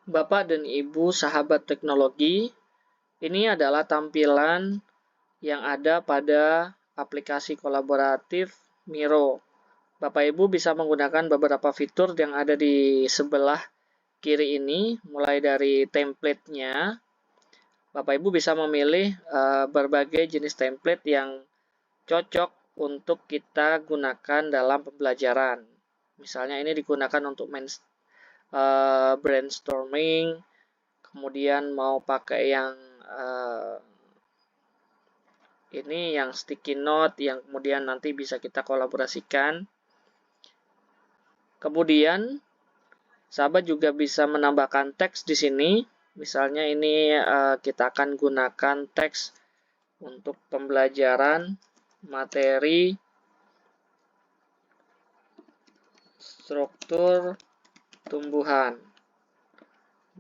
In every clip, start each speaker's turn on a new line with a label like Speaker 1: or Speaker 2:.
Speaker 1: Bapak dan Ibu sahabat teknologi, ini adalah tampilan yang ada pada aplikasi kolaboratif Miro. Bapak Ibu bisa menggunakan beberapa fitur yang ada di sebelah kiri ini, mulai dari template-nya. Bapak Ibu bisa memilih berbagai jenis template yang cocok untuk kita gunakan dalam pembelajaran. Misalnya ini digunakan untuk brainstorming, kemudian mau pakai yang ini yang sticky note yang kemudian nanti bisa kita kolaborasikan. Kemudian sahabat juga bisa menambahkan teks di sini. Misalnya ini kita akan gunakan teks untuk pembelajaran materi struktur tumbuhan.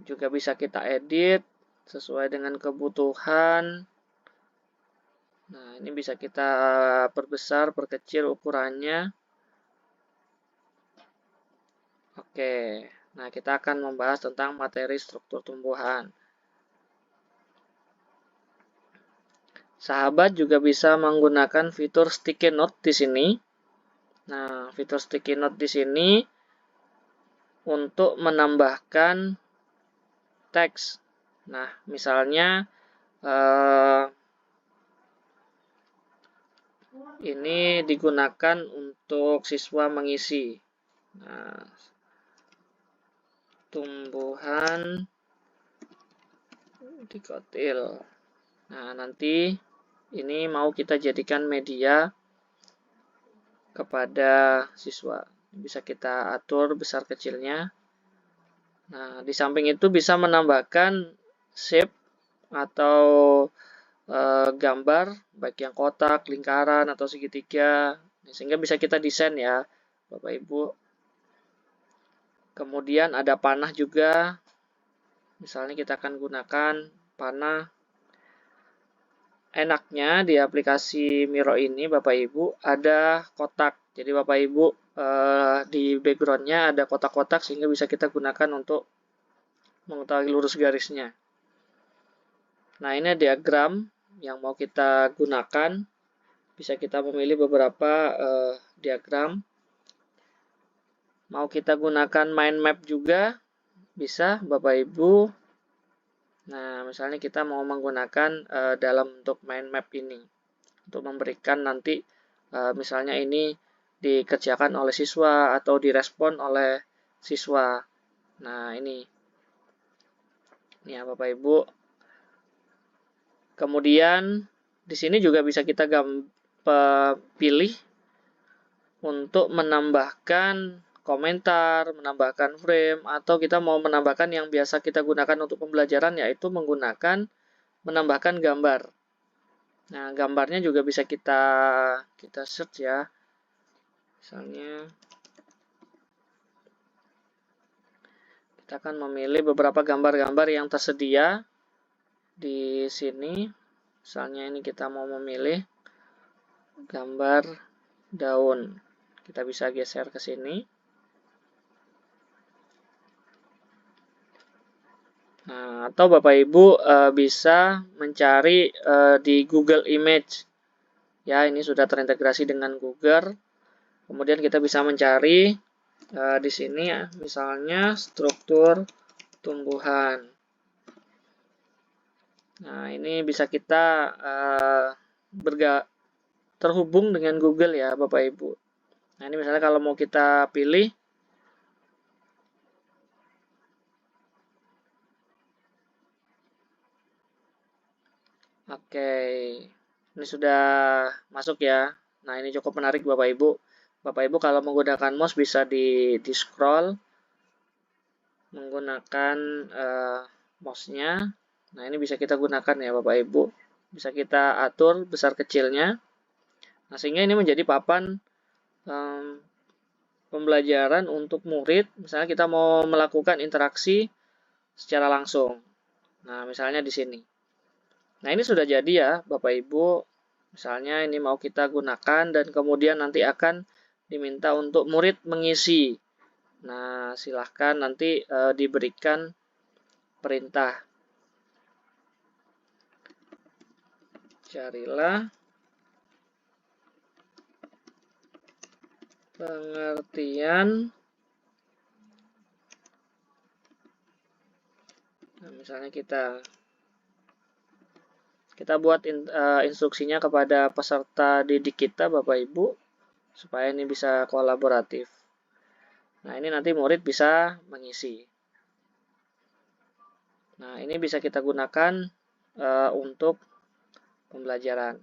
Speaker 1: Juga bisa kita edit sesuai dengan kebutuhan. Nah, ini bisa kita perbesar, perkecil ukurannya. Oke, nah kita akan membahas tentang materi struktur tumbuhan. Sahabat juga bisa menggunakan fitur sticky note di sini. Nah, fitur sticky note di sini untuk menambahkan teks. Nah, misalnya ini digunakan untuk siswa mengisi. Nah, tumbuhan dikotil. Nah, nanti ini mau kita jadikan media kepada siswa. Bisa kita atur besar kecilnya. Nah, di samping itu bisa menambahkan shape atau gambar, baik yang kotak, lingkaran, atau segitiga. Sehingga bisa kita desain ya, Bapak Ibu. Kemudian ada panah juga. Misalnya kita akan gunakan panah. Enaknya di aplikasi Miro ini, Bapak Ibu, ada kotak. Jadi Bapak Ibu di backgroundnya ada kotak-kotak sehingga bisa kita gunakan untuk mengetahui lurus garisnya. Nah, ini diagram yang mau kita gunakan. Bisa kita memilih beberapa diagram. Mau kita gunakan mind map juga, bisa Bapak Ibu. Nah, misalnya kita mau menggunakan dalam bentuk mind map ini. Untuk memberikan nanti, misalnya ini dikerjakan oleh siswa atau direspon oleh siswa. Nah, ini ya Bapak Ibu. Kemudian di sini juga bisa kita pilih untuk menambahkan komentar, menambahkan frame, atau kita mau menambahkan yang biasa kita gunakan untuk pembelajaran, yaitu menambahkan gambar. Nah, gambarnya juga bisa kita search ya. Misalnya kita akan memilih beberapa gambar-gambar yang tersedia di sini. Misalnya ini kita mau memilih gambar daun. Kita bisa geser ke sini. Nah, atau Bapak Ibu bisa mencari di Google Image. Ya, ini sudah terintegrasi dengan Google. Kemudian kita bisa mencari di sini ya, misalnya struktur tumbuhan. Nah, ini bisa kita terhubung dengan Google ya, Bapak Ibu. Nah, ini misalnya kalau mau kita pilih, oke, ini sudah masuk ya. Nah, ini cukup menarik Bapak Ibu. Bapak Ibu kalau menggunakan mouse bisa di scroll menggunakan mouse-nya. Nah, ini bisa kita gunakan ya Bapak Ibu. Bisa kita atur besar kecilnya. Nah, sehingga ini menjadi papan pembelajaran untuk murid. Misalnya kita mau melakukan interaksi secara langsung. Nah, misalnya di sini. Nah, ini sudah jadi ya Bapak Ibu. Misalnya ini mau kita gunakan dan kemudian nanti akan diminta untuk murid mengisi. Nah, silahkan nanti diberikan perintah. Carilah pengertian. Nah, misalnya kita buat instruksinya kepada peserta didik kita, Bapak Ibu, supaya ini bisa kolaboratif. Nah, ini nanti murid bisa mengisi. Nah, ini bisa kita gunakan untuk pembelajaran.